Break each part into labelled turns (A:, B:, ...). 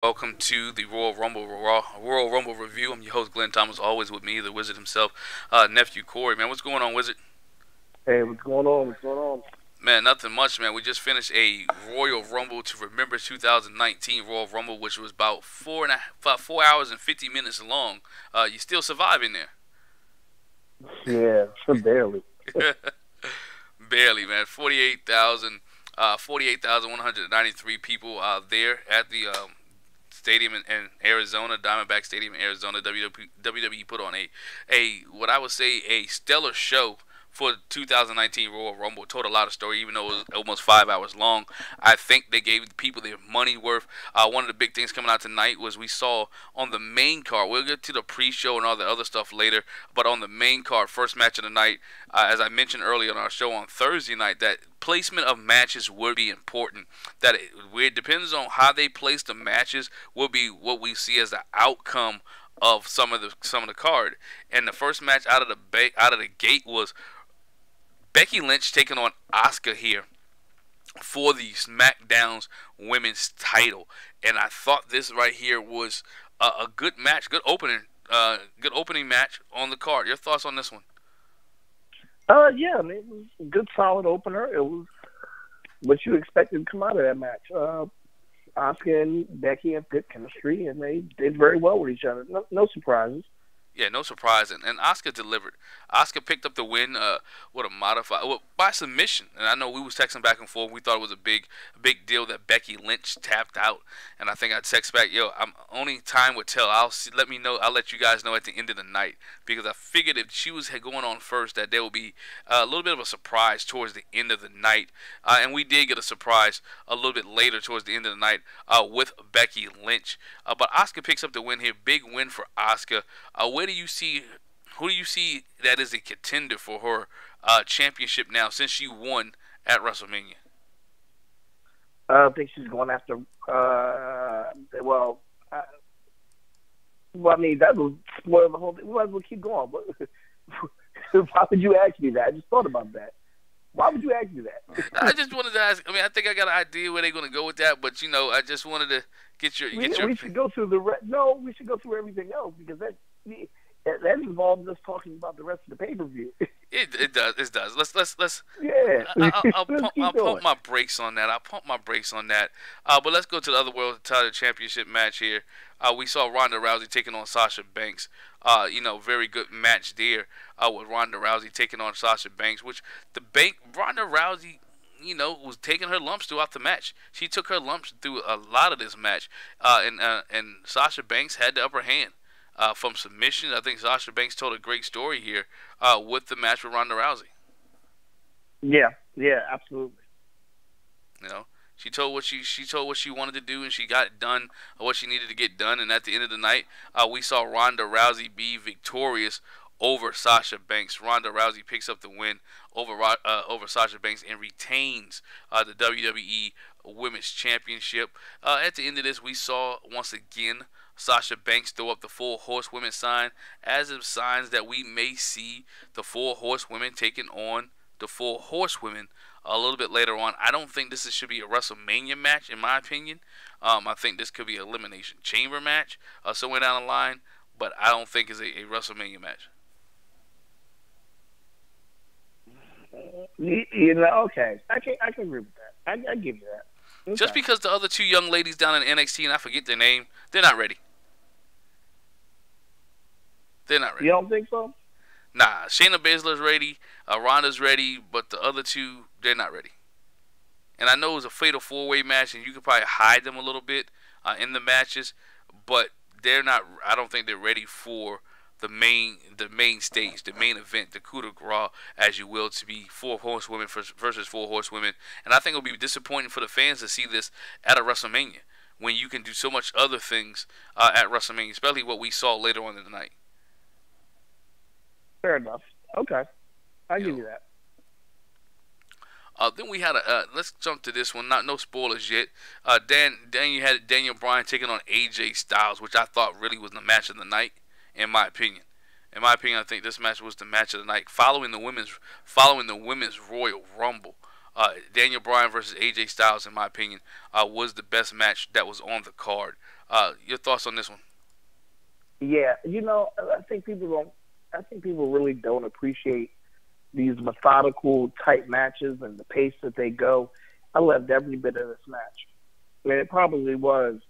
A: Welcome to the Royal Rumble review. I'm your host Glenn Thomas, always with me, the Wizard himself, nephew Corey. Man, what's going on, Wizard?
B: Hey, what's going on? What's going on?
A: Man, nothing much, man. We just finished a Royal Rumble to remember 2019 Royal Rumble, which was about 4 hours and 50 minutes long. You still surviving
B: Yeah, barely.
A: there? Barely, man. 48,193 people there at the stadium in Arizona, Diamondback Stadium in Arizona. WWE put on a what I would say a stellar show for the 2019 Royal Rumble. It told a lot of story, even though it was almost 5 hours long. I think they gave the people their money worth. One of the big things coming out tonight was we saw on the main card. We'll get to the pre-show and all the other stuff later, but on the main card, first match of the night, as I mentioned earlier on our show on Thursday night, that placement of matches would be important. That it depends on how they place the matches will be what we see as the outcome of some of the card. And the first match out of the gate was Becky Lynch taking on Asuka here for the SmackDown's women's title. And I thought this right here was a good match, good opening match on the card. Your thoughts on this one?
B: Yeah, I mean, it was a good, solid opener. It was what you expected to come out of that match. Asuka and Becky have good chemistry, and they did very well with each other. No surprises.
A: Yeah, no surprise, and Asuka delivered. Asuka picked up the win with a modified by submission, and I know we was texting back and forth. We thought it was a big deal that Becky Lynch tapped out, and I think I text back, "Yo, I'm only time would tell. Let me know. I'll let you guys know at the end of the night because I figured if she was going on first, that there will be a little bit of a surprise towards the end of the night, and we did get a surprise a little bit later towards the end of the night with Becky Lynch. But Asuka picks up the win here. Big win for Asuka. Where do you see who do you see that is a contender for her championship now since she won at WrestleMania?
B: I think she's going after. Well, I mean, that will spoil the whole thing. We might as well keep going. Why would you ask me that? I just thought about that. Why would you ask me
A: I
B: that?
A: just wanted to ask. I mean, I think I got an idea where they're going to go with that, but I just wanted to get your
B: We should go through the no. We should go through everything else because that involves us talking about the rest of the pay per view.
A: It does. Let's
B: Yeah,
A: I'll
B: let's
A: pump
B: keep going.
A: my brakes on that. I'll pump my brakes on that. But let's go to the other world title championship match here. We saw Ronda Rousey taking on Sasha Banks. Very good match there with Ronda Rousey taking on Sasha Banks, which Ronda Rousey, was taking her lumps throughout the match. She took her lumps through a lot of this match, and Sasha Banks had the upper hand from submission. I think Sasha Banks told a great story here with the match with Ronda Rousey.
B: Yeah, yeah, absolutely.
A: You know, she told what she wanted to do, and she got done what she needed to get done. And at the end of the night, we saw Ronda Rousey be victorious over Sasha Banks. Ronda Rousey picks up the win over Sasha Banks and retains the WWE Women's Championship. At the end of this, we saw once again Sasha Banks throw up the Four Horsewomen sign, as of signs that we may see the Four Horsewomen taking on the Four Horsewomen a little bit later on. I don't think should be a WrestleMania match, in my opinion. I think this could be an Elimination Chamber match somewhere down the line, but I don't think it's a WrestleMania match.
B: Okay, I can agree with that. I give you that.
A: Just
B: Okay,
A: because the other two young ladies down in NXT, and I forget their name, they're not ready. They're not
B: you
A: ready.
B: don't think so?
A: Nah, Shayna Baszler's ready, Ronda's ready, but the other two, they're not ready. And I know it was a fatal four-way match, and you could probably hide them a little bit in the matches, but they're not. I don't think they're ready for the main stage, the main event, the coup de grace, as you will, to be Four Horsewomen versus Four Horsewomen. And I think it'll be disappointing for the fans to see this at a WrestleMania when you can do so much other things at WrestleMania, especially what we saw later on in the night.
B: Fair enough. Okay, I
A: You
B: give
A: know.
B: you that.
A: Then we had let's jump to this one. Not no spoilers yet. You had Daniel Bryan taking on AJ Styles, which I thought really was the match of the night, in my opinion. In my opinion, I think this match was the match of the night, following the women's Royal Rumble. Daniel Bryan versus AJ Styles, in my opinion, was the best match that was on the card. Your thoughts on this one?
B: Yeah, I think people don't. I think people really don't appreciate these methodical type matches and the pace that they go. I loved every bit of this match. I mean, it probably was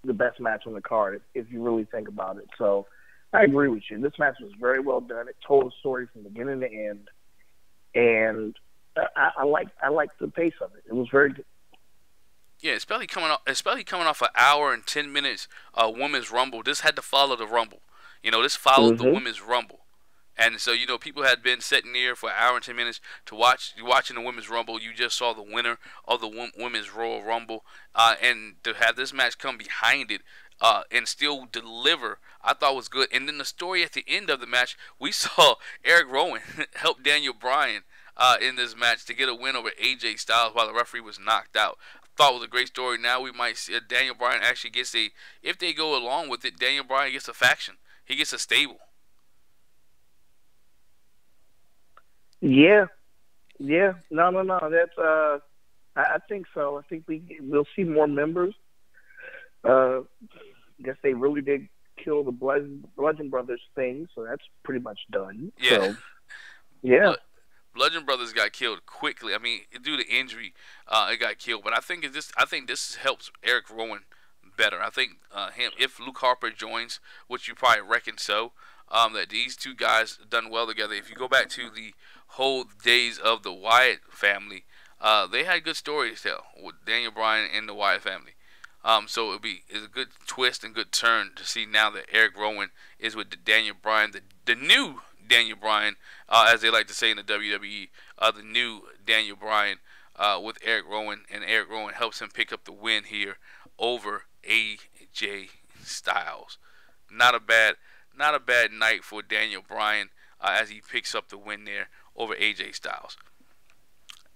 B: the best match on the card if you really think about it. So I agree with you. This match was very well done. It told a story from beginning to end, and I like the pace of it. It was very good.
A: Yeah, especially coming off an hour and 10 minutes women's rumble. This had to follow the rumble. This followed the
B: Mm-hmm.
A: women's rumble. And so, people had been sitting there for an hour and 10 minutes to watch. You watching the women's rumble. You just saw the winner of the women's Royal Rumble, and to have this match come behind it and still deliver, I thought was good. And then the story at the end of the match, we saw Eric Rowan help Daniel Bryan in this match to get a win over AJ Styles while the referee was knocked out. Thought it was a great story. Now we might see Daniel Bryan actually gets if they go along with it, Daniel Bryan gets a faction. He gets a stable.
B: Yeah, yeah. No, no, no. That's I think so. I think we'll see more members. I guess they really did kill the Bludgeon Brothers thing, so that's pretty much done.
A: Yeah.
B: So, yeah.
A: Bludgeon Brothers got killed quickly. I mean, due to injury, it got killed. But I think this helps Eric Rowan better. I think if Luke Harper joins, which you probably reckon so, that these two guys done well together. If you go back to the whole days of the Wyatt family, they had good stories to tell with Daniel Bryan and the Wyatt family. So it's a good twist and good turn to see now that Eric Rowan is with the Daniel Bryan, the new Daniel Bryan, as they like to say in the WWE, the new Daniel Bryan with Eric Rowan, and Eric Rowan helps him pick up the win here over AJ Styles. Not a bad night for Daniel Bryan as he picks up the win there over AJ Styles.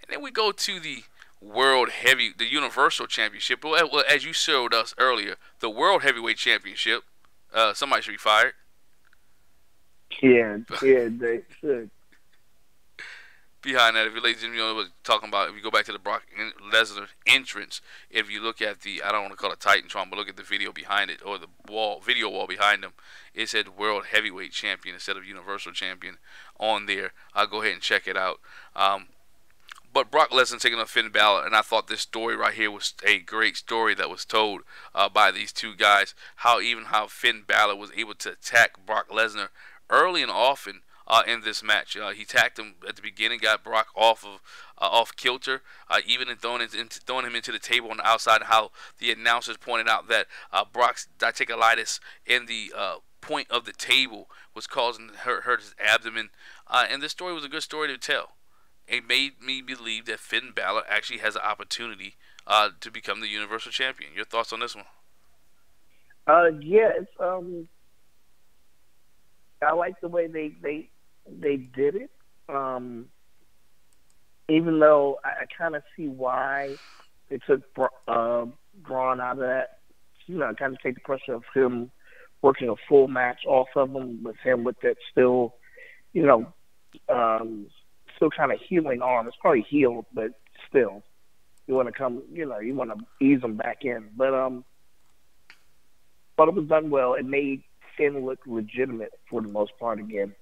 A: And then we go to the the Universal Championship. Well, as you showed us earlier, the World Heavyweight Championship. Somebody should be fired.
B: Yeah, they should.
A: Behind that, if you ladies and gentlemen, what talking about, if you go back to the Brock Lesnar entrance, if you look at I don't want to call it Titantron, but look at the video behind it, or the video wall behind him, it said World Heavyweight Champion instead of Universal Champion on there. I'll go ahead and check it out. But Brock Lesnar taking on Finn Balor, and I thought this story right here was a great story that was told by these two guys. How Finn Balor was able to attack Brock Lesnar early and often in this match. He attacked him at the beginning, got Brock off kilter, even throwing him into the table on the outside. How the announcers pointed out that Brock's diverticulitis in the point of the table was causing hurt his abdomen, and this story was a good story to tell. It made me believe that Finn Balor actually has an opportunity to become the Universal Champion. Your thoughts on this one?
B: Yeah, it's I like the way they did it. Even though I kind of see why they took Braun out of that, kind of take the pressure of him working a full match off of him, with him with that still, still kind of healing arm. It's probably healed, but still, you want to you want to ease him back in. But it was done well. It made Finn look legitimate for the most part again,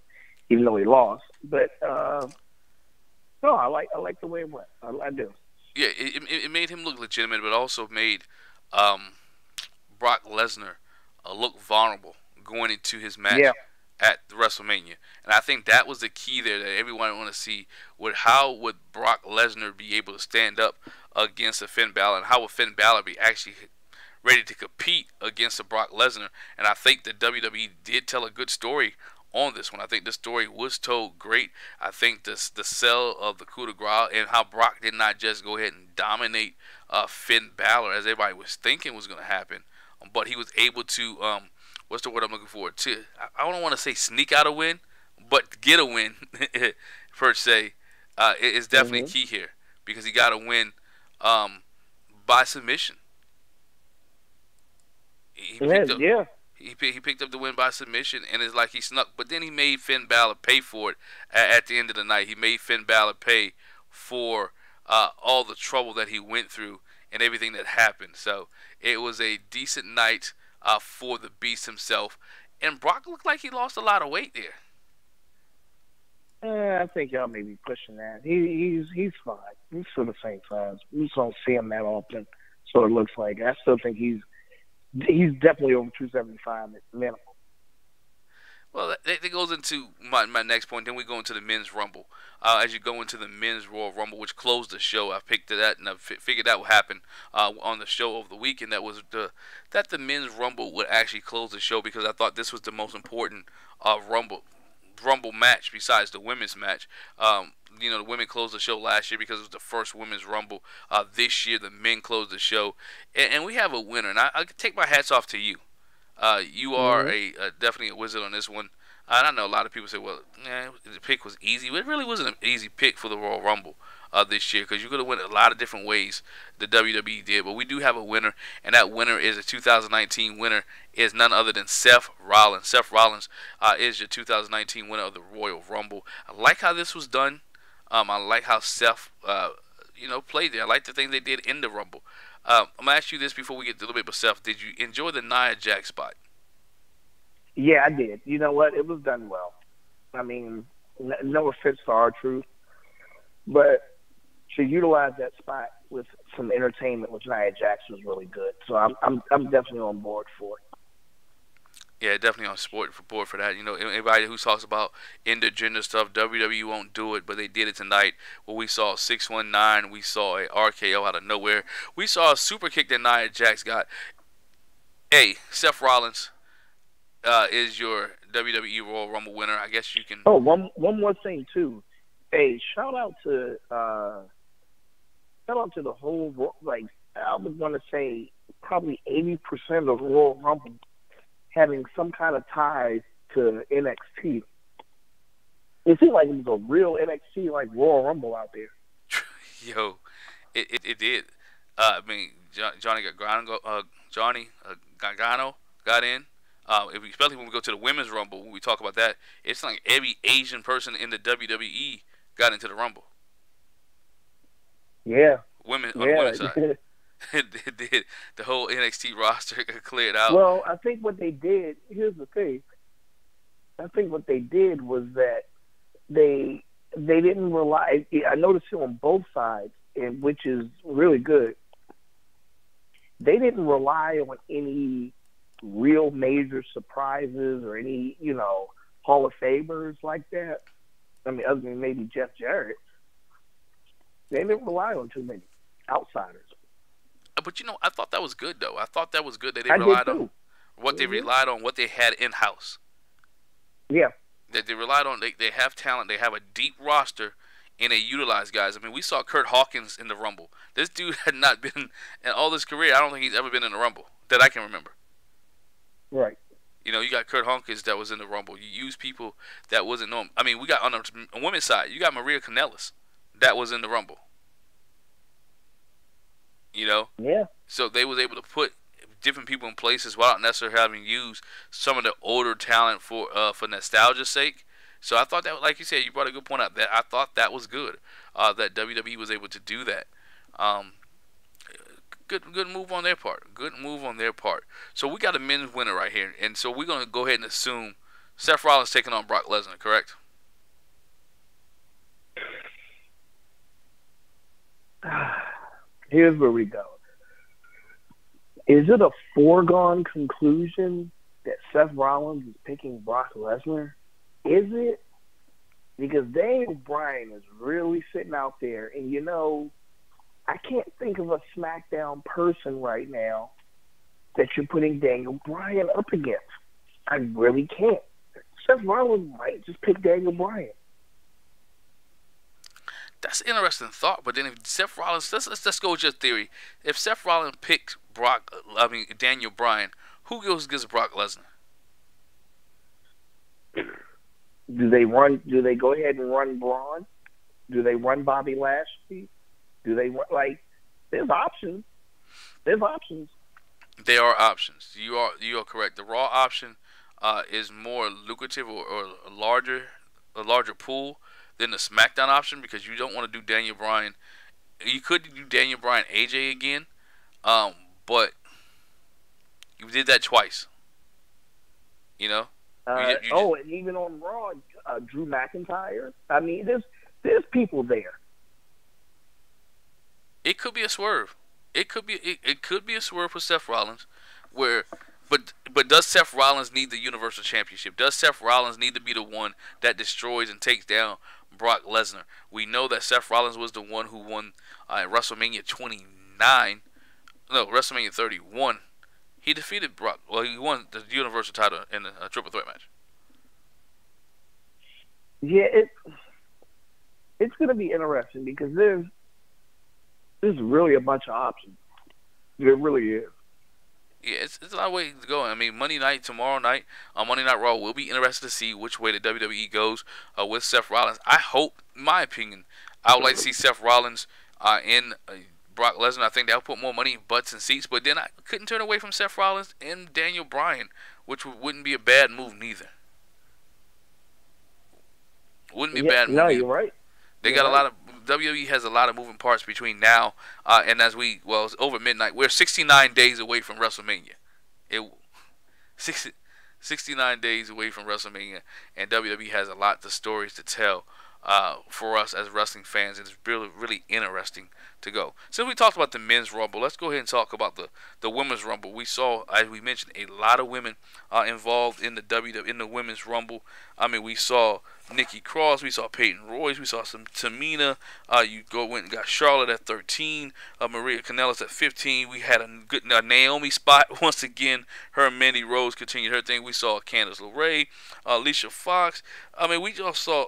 B: even though he lost. But no, I like the way it went. I do.
A: Yeah, it made him look legitimate, but also made Brock Lesnar look vulnerable going into his match at WrestleMania. And I think that was the key there that everyone wanted to see. How would Brock Lesnar be able to stand up against a Finn Balor, and how would Finn Balor be actually ready to compete against a Brock Lesnar? And I think the WWE did tell a good story on this one. I think the story was told great. I think the sell of the coup de grace and how Brock did not just go ahead and dominate Finn Balor as everybody was thinking was going to happen, but he was able to what's the word I'm looking for? I don't want to say sneak out a win, but get a win per se. Is definitely key here, because he got a win by submission. He picked up the win by submission, and it's like he snuck. But then he made Finn Balor pay for it at the end of the night. He made Finn Balor pay for all the trouble that he went through and everything that happened. So it was a decent night for the Beast himself. And Brock looked like he lost a lot of weight there.
B: I think y'all may be pushing that. He's fine. He's still the same size. We just don't see him that often, so it looks like. I still think he's definitely over 275 minimum.
A: Well, that goes into my next point. Then we go into the men's rumble. As you go into the men's Royal Rumble, which closed the show, I picked that and I figured that would happen on the show over the weekend. That was that the men's rumble would actually close the show, because I thought this was the most important rumble match besides the women's match. The women closed the show last year because it was the first women's rumble. This year the men closed the show, and we have a winner. And I take my hats off to you. You are definitely a wizard on this one. And I know a lot of people say, well, the pick was easy. But it really wasn't an easy pick for the Royal Rumble this year, because you could have went a lot of different ways the WWE did. But we do have a winner, and that winner is a 2019 winner, is none other than Seth Rollins. Seth Rollins is your 2019 winner of the Royal Rumble. I like how this was done. I like how Seth played there. I like the things they did in the Rumble. I'm going to ask you this before we get a little bit of Seth. Did you enjoy the Nia Jax spot?
B: Yeah, I did. You know what? It was done well. I mean, no offense to R-Truth, but to utilize that spot with some entertainment with Nia Jax was really good. So I'm definitely on board for it.
A: Yeah, definitely on board for that. Anybody who talks about intergender stuff, WWE won't do it, but they did it tonight. Well, we saw 619, we saw a RKO out of nowhere, we saw a super kick that Nia Jax got. Hey, Seth Rollins is your WWE Royal Rumble winner. I guess you can.
B: Oh, one more thing too. Hey, shout out to the whole, like, I would want to say probably 80% of the Royal Rumble having some kind of ties to NXT. It seemed like it was a real NXT, like, Royal Rumble out there.
A: Yo, it did. I mean, Johnny Gargano got in. Especially when we go to the women's Rumble, when we talk about that, it's like every Asian person in the WWE got into the Rumble.
B: Yeah.
A: On the women's side. It did. The whole NXT roster cleared out.
B: Well, I think what they did, here's the thing. I think what they did was that they didn't rely. I noticed it on both sides, which is really good. They didn't rely on any real major surprises or any, Hall of Famers like that. I mean, other than maybe Jeff Jarrett. They didn't rely on too many outsiders.
A: But I thought that was good though. I thought that was good that they relied on what they relied on, what they had in house.
B: Yeah.
A: That they relied on. They have talent. They have a deep roster, and they utilize guys. I mean, we saw Kurt Hawkins in the Rumble. This dude had not been in all his career. I don't think he's ever been in the Rumble that I can remember.
B: Right.
A: You got Kurt Hawkins that was in the Rumble. You use people that wasn't known. I mean, we got on the women's side, you got Maria Kanellis that was in the Rumble.
B: Yeah.
A: So they was able to put different people in places without necessarily having used some of the older talent for nostalgia's sake. So I thought that, like you said, you brought a good point out. That I thought that was good. That WWE was able to do that. Good move on their part. Good move on their part. So we got a men's winner right here, and so we're gonna go ahead and assume Seth Rollins taking on Brock Lesnar, correct?
B: Here's where we go. Is it a foregone conclusion that Seth Rollins is picking Brock Lesnar? Is it? Because Daniel Bryan is really sitting out there, and I can't think of a SmackDown person right now that you're putting Daniel Bryan up against. I really can't. Seth Rollins might just pick Daniel Bryan.
A: That's an interesting thought. But then if Seth Rollins, let's go with your theory. If Seth Rollins picks Daniel Bryan, who goes against Brock Lesnar?
B: Do they go ahead and run Braun? Do they run Bobby Lashley? Do they run, there's options. There's options.
A: There are options. You are correct. The Raw option is more lucrative or a larger pool than the SmackDown option, because you don't want to do Daniel Bryan. You could do Daniel Bryan AJ again, But you did that twice. You know, you just,
B: And even on Raw, Drew McIntyre. I mean, there's people there.
A: it could be a swerve. It could be a swerve for Seth Rollins, where but does Seth Rollins need the Universal Championship? Does Seth Rollins need to be the one that destroys and takes down Brock Lesnar? We know that Seth Rollins was the one who won at WrestleMania 29. No, WrestleMania 31. He defeated Brock. Well, he won the Universal title in a triple threat match.
B: Yeah, it's going to be interesting because there's really a bunch of options. There really is.
A: Yeah, it's a lot of ways to go. I mean, Monday night, tomorrow night, on Monday Night Raw, we'll be interested to see which way the WWE goes with Seth Rollins. I hope, in my opinion, I would like to see Seth Rollins in Brock Lesnar. I think that'll put more money in butts and seats. But then I couldn't turn away from Seth Rollins and Daniel Bryan, which wouldn't be a bad move neither. Wouldn't be a bad move.
B: No,
A: either.
B: you're right.
A: They got a lot of WWE has a lot of moving parts between now and it's over midnight. We're 69 days away from WrestleMania. 69 days away from WrestleMania, and WWE has a lot of stories to tell for us as wrestling fans. It's really, really interesting to go. Since we talked about the men's Rumble, let's go ahead and talk about the women's Rumble. We saw, as we mentioned, a lot of women involved in the women's Rumble. I mean, we saw Nikki Cross, we saw Peyton Royce, we saw some Tamina. You went and got Charlotte at 13, Maria Kanellis at 15. We had a good Naomi spot once again. Her and Mandy Rose continued her thing. We saw Candice LeRae, Alicia Fox. I mean, we just saw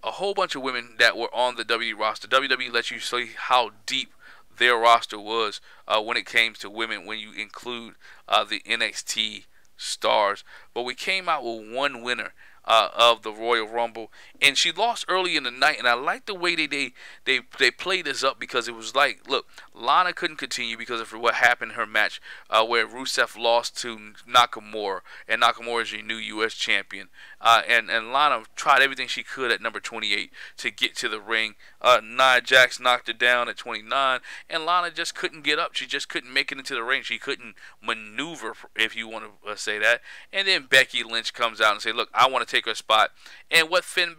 A: a whole bunch of women that were on the WWE roster. WWE lets you see how deep their roster was when it came to women, when you include the NXT stars. But we came out with one winner of the Royal Rumble, and she lost early in the night. And I like the way they played this up, because it was like, look, Lana couldn't continue because of what happened in her match where Rusev lost to Nakamura, and Nakamura is your new U.S. champion. And Lana tried everything she could at number 28 to get to the ring. Nia Jax knocked her down at 29, and Lana just couldn't get up. She just couldn't make it into the ring. She couldn't maneuver, if you want to say that. And then Becky Lynch comes out and say, look, I want to take her spot. And what Fit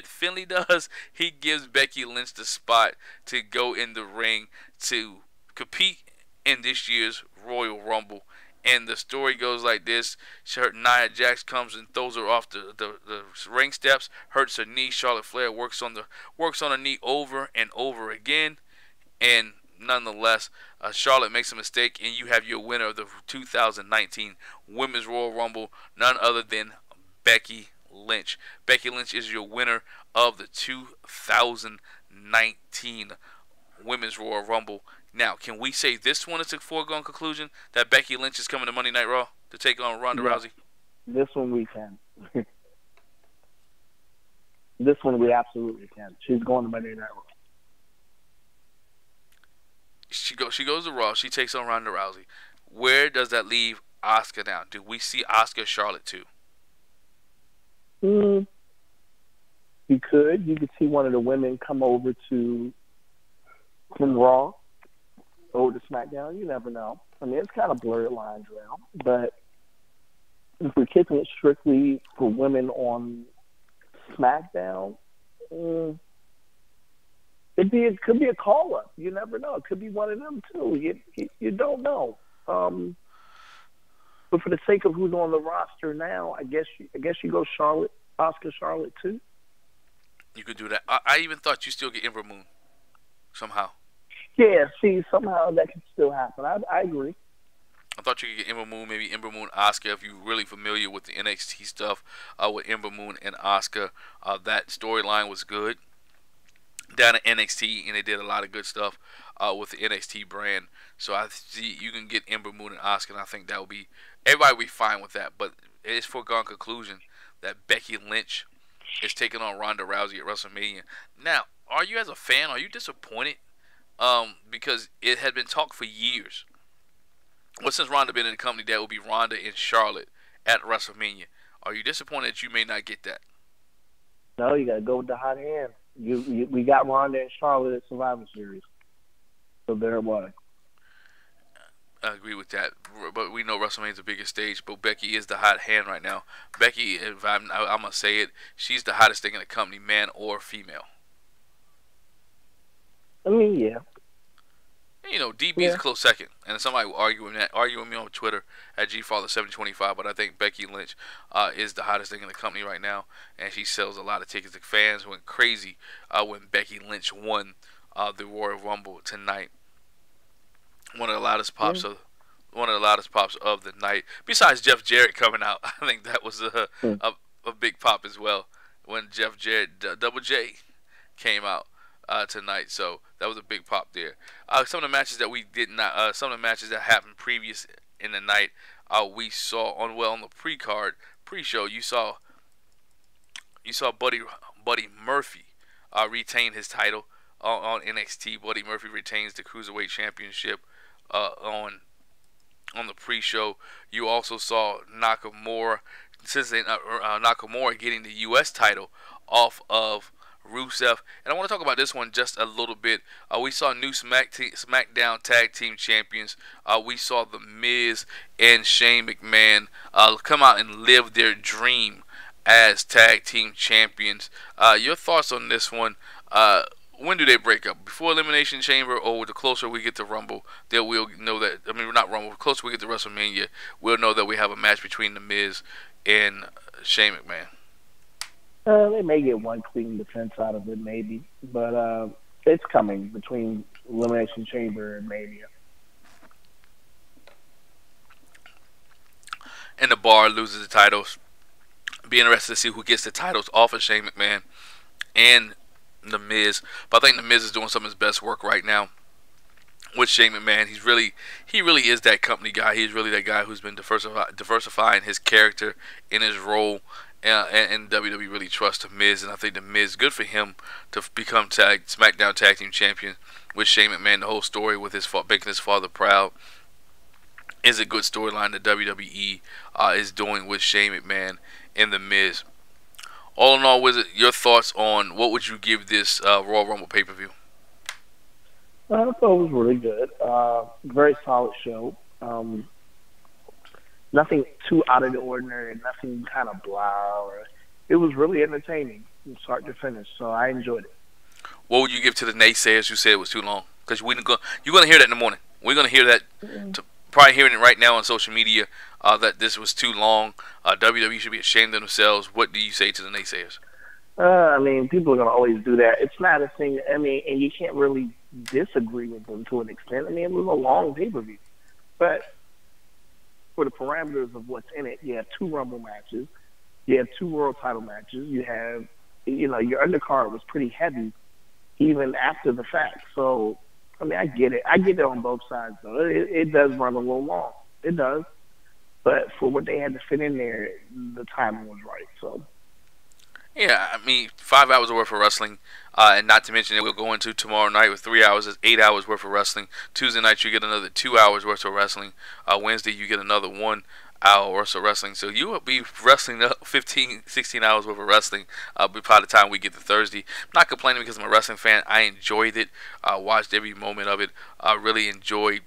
A: Finlay does, he gives Becky Lynch the spot to go in the ring to compete in this year's Royal Rumble. And the story goes like this: Nia Jax comes and throws her off the ring steps, hurts her knee. Charlotte Flair works on her knee over and over again, and nonetheless, Charlotte makes a mistake, and you have your winner of the 2019 Women's Royal Rumble, none other than Becky Lynch. Becky Lynch is your winner of the 2019 Women's Royal Rumble. Now, can we say this one is a foregone conclusion that Becky Lynch is coming to Monday Night Raw to take on Ronda Rousey?
B: This one we can. This one we absolutely can. She's going to Monday Night Raw.
A: She goes to Raw. She takes on Ronda Rousey. Where does that leave Asuka now? Do we see Asuka Charlotte too?
B: You could. You could see one of the women come over from Raw over to SmackDown. You never know. I mean, it's kind of blurred lines now. But if we're keeping it strictly for women on SmackDown, it could be a call up. You never know. It could be one of them too. You don't know. But for the sake of who's on the roster now, I guess you go Charlotte, Asuka, Charlotte too.
A: You could do that. I even thought you still get Ember Moon somehow.
B: Yeah, see, somehow that can still happen. I agree.
A: I thought you could get Ember Moon, maybe Ember Moon, Asuka, if you're really familiar with the NXT stuff with Ember Moon and Asuka. That storyline was good down at NXT, and they did a lot of good stuff with the NXT brand. So I see you can get Ember Moon and Asuka, and I think that would be, everybody will be fine with that. But it is foregone conclusion that Becky Lynch is taking on Ronda Rousey at WrestleMania. Now, are you as a fan, are you disappointed? Because it had been talked for years. Well, since Ronda been in the company, that will be Ronda and Charlotte at WrestleMania. Are you disappointed that you may not get that?
B: No, you got to go with the hot hand. We got Ronda and Charlotte at Survivor Series, so there it was.
A: I agree with that, but we know WrestleMania's the biggest stage. But Becky is the hot hand right now. Becky, if I'm gonna say it, she's the hottest thing in the company, man or female.
B: I mean, yeah.
A: You know, DB is a close second, and somebody will argue with me on Twitter at gfather725. But I think Becky Lynch is the hottest thing in the company right now, and she sells a lot of tickets. The fans went crazy when Becky Lynch won the Royal Rumble tonight. One of the loudest pops of the night. Besides Jeff Jarrett coming out, I think that was a big pop as well when Jeff Jarrett Double J came out tonight. So that was a big pop there. Some of the matches that we did not, some of the matches that happened previous in the night, we saw on the pre-show. You saw Buddy Murphy retain his title on NXT. Buddy Murphy retains the Cruiserweight Championship on the pre-show. You also saw Nakamura getting the U.S. title off of Rusev. And I want to talk about this one just a little bit. We saw new SmackDown Tag Team Champions. We saw The Miz and Shane McMahon come out and live their dream as Tag Team Champions. Your thoughts on this one? When do they break up? Before Elimination Chamber, or the closer we get to Rumble, that we'll know that. I mean, not Rumble. The closer we get to WrestleMania, we'll know that we have a match between The Miz and Shane McMahon.
B: They may get one clean defense out of it, maybe, but it's coming between Elimination Chamber and Mania.
A: And the Bar loses the titles. Be interested to see who gets the titles off of Shane McMahon and The Miz. But I think The Miz is doing some of his best work right now with Shane McMahon. He really is that company guy. He's really that guy who's been diversifying his character in his role. And WWE really trusts The Miz, and I think The Miz, good for him to become SmackDown Tag Team Champion with Shane McMahon. The whole story with making his father proud is a good storyline that WWE is doing with Shane McMahon and The Miz. All in all, Wizard, your thoughts on what would you give this Royal Rumble pay-per-view?
B: I thought it was really good. Very solid show. Nothing too out of the ordinary, nothing kind of blah. It was really entertaining from start to finish, so I enjoyed it.
A: What would you give to the naysayers who said it was too long? Because you're going to hear that in the morning. We're going to hear that, probably hearing it right now on social media, that this was too long. WWE should be ashamed of themselves. What do you say to the naysayers?
B: I mean, people are going to always do that. It's not a thing, I mean, and you can't really disagree with them to an extent. I mean, it was a long pay-per-view. But for the parameters of what's in it, you have 2 Rumble matches, you have 2 world title matches, you have, your undercard was pretty heavy even after the fact. So, I mean, I get it. I get it on both sides, though. It does run a little long. It does. But for what they had to fit in there, the timing was right. So,
A: yeah, I mean, 5 hours worth of wrestling, and not to mention that we'll go into tomorrow night with 3 hours, is 8 hours worth of wrestling. Tuesday night you get another 2 hours worth of wrestling. Wednesday you get another 1 hour worth of wrestling. So you will be wrestling 15, 16 hours worth of wrestling by the time we get to Thursday. I'm not complaining because I'm a wrestling fan. I enjoyed it. Watched every moment of it. I really enjoyed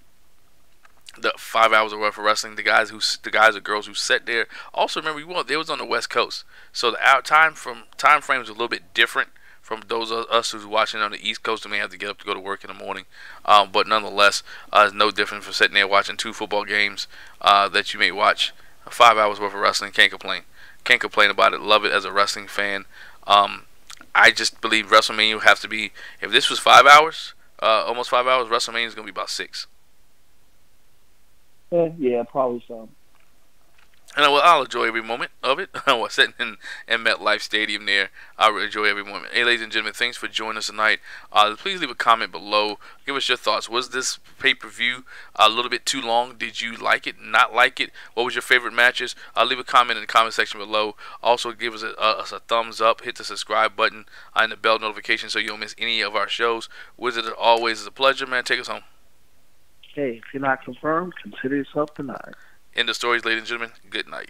A: the 5 hours of worth of wrestling. The guys or girls who sat there. Also, remember, they was on the West Coast, so the time frame was a little bit different from those of us who's watching on the East Coast and may have to get up to go to work in the morning. But nonetheless, it's no different from sitting there watching 2 football games that you may watch. 5 hours worth of wrestling. Can't complain. Can't complain about it. Love it as a wrestling fan. I just believe WrestleMania would have to be, if this was 5 hours, almost 5 hours, WrestleMania is going to be about 6.
B: Yeah, probably so.
A: And I'll enjoy every moment of it. I was sitting in MetLife Stadium there. I'll enjoy every moment. Hey, ladies and gentlemen, thanks for joining us tonight. Please leave a comment below. Give us your thoughts. Was this pay-per-view a little bit too long? Did you like it, not like it? What was your favorite matches? Leave a comment in the comment section below. Also, give us a thumbs up. Hit the subscribe button and the bell notification so you don't miss any of our shows. Wizard, as always, is a pleasure, man. Take us home.
B: Hey, if you're not confirmed, consider yourself denied.
A: End of stories, ladies and gentlemen. Good night.